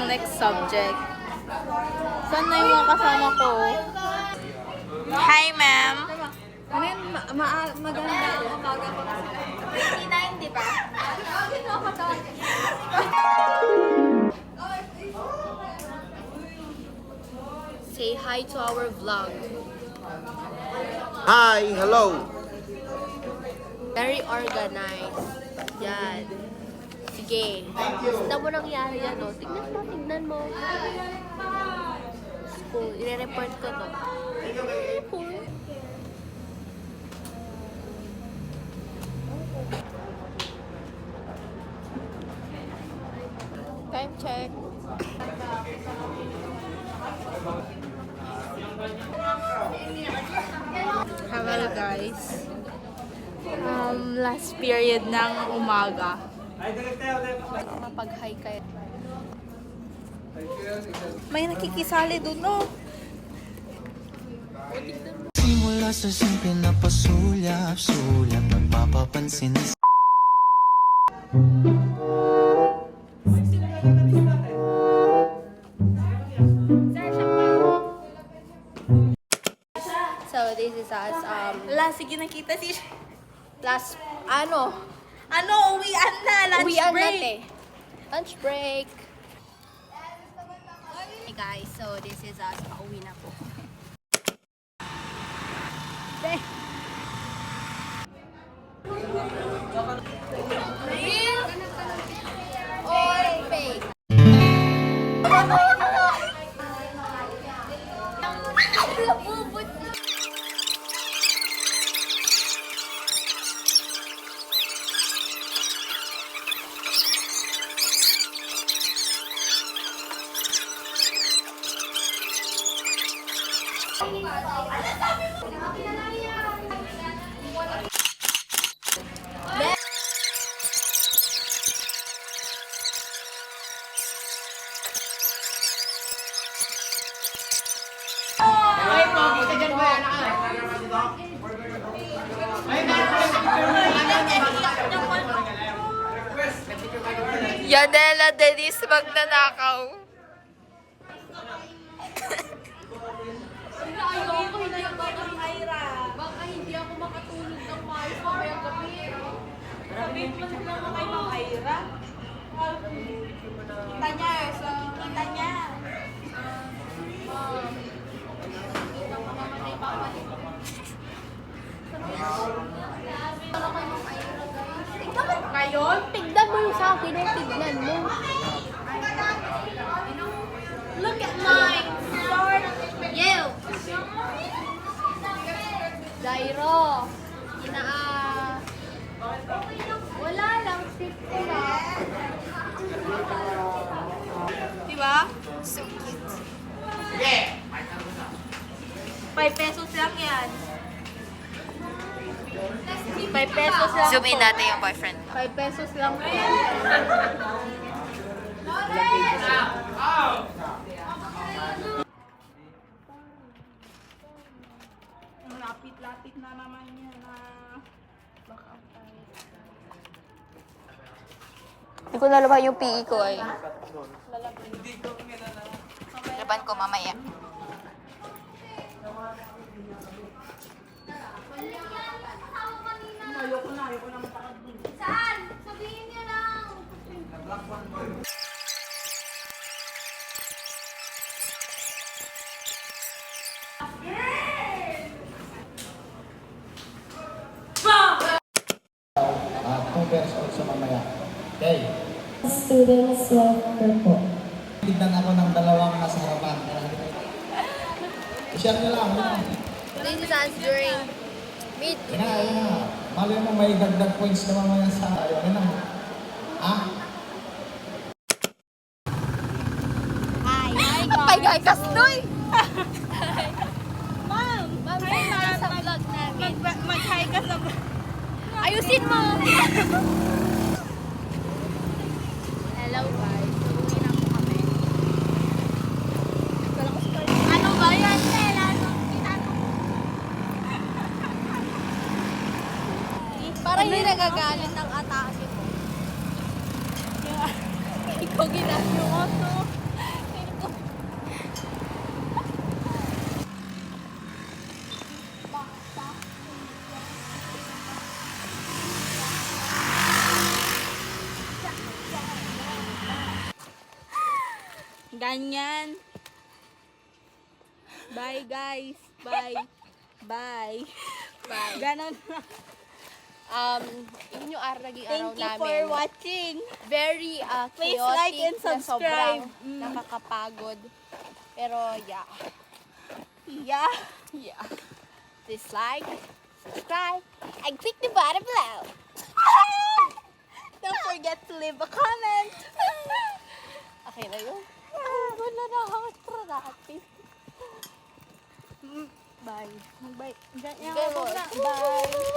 next subject. Saan na yung mga kasama ko? Hi, ma'am. Ano yun? Maganda ang umaga ko na sila. 59, di ba? Say hi to our vlog. Hi, hello. Very organized. Yan. Sige. Tignan mo nangyari yan, no? Tignan mo. School. I-report ko to. I-report. Time check. Hello guys. Last period ng umaga. Mapag-hi kayo. May nakikisali doon, no? Simula sa simple na pasulyap-sulyap, nagpapapansin na So, this is us, Sige, nakita si... last, ano? Uwian na! Lunch Uwian break! natin. Lunch break. Hey guys, so this is us. Pauwi na po. Real or fake? Yanela Denise magnanakaw. Baka hindi ako makatulog ng maayos mamayang gabi. Sabihin mo lang kay Ma'am Ira. Kita niya, kita niya. Ngayon? Tignan mo yung sa akin, tignan mo. Look at mine. You. Dairo. Wala lang, sip ko lang. Diba? So cute. 5 pesos lang yan. 5 pesos lang. Zoom in natin yung boyfriend. 5 pesos lang po. Lapit-lapit na naman yan na baka tayo. Hindi ko nalaban yung PE ko ay. Laban ko mamaya. Ayoko na matakad dun. Saan? Sabihin niyo lang. Converse out sa mamaya. Okay. Students welfare po. Tignan ako ng dalawang nasa harapan. I-share nyo lang. This is us during mid. Yan na. Mali mo may dagdag points na mamaya sa ayo. Yan na. Ah? Hi guys, Kastoy! Ma'am! Ma'am, hi ma'am sa vlog namin. Mag-hi ka sa... Ayusin mo! Hello guys, uwi na po kami. Wala ko story. Ano ba yan, Tel? Parang hindi nagagalit ng atake ko. Ikaw ginagawa ko. Ganyan. Bye, guys. Bye. Bye. Bye. Ganon na. Yun yung naging araw Thank you namin. for watching. Very Please chaotic like and na sobrang subscribe. nakakapagod. Pero yeah. Yeah. Yeah. Please like, subscribe, and click the button below. Don't forget to leave a comment. Okay na yun. Wala na ako productive. Bye. Bye. Ganyan Okay, ako Lord. na. Bye.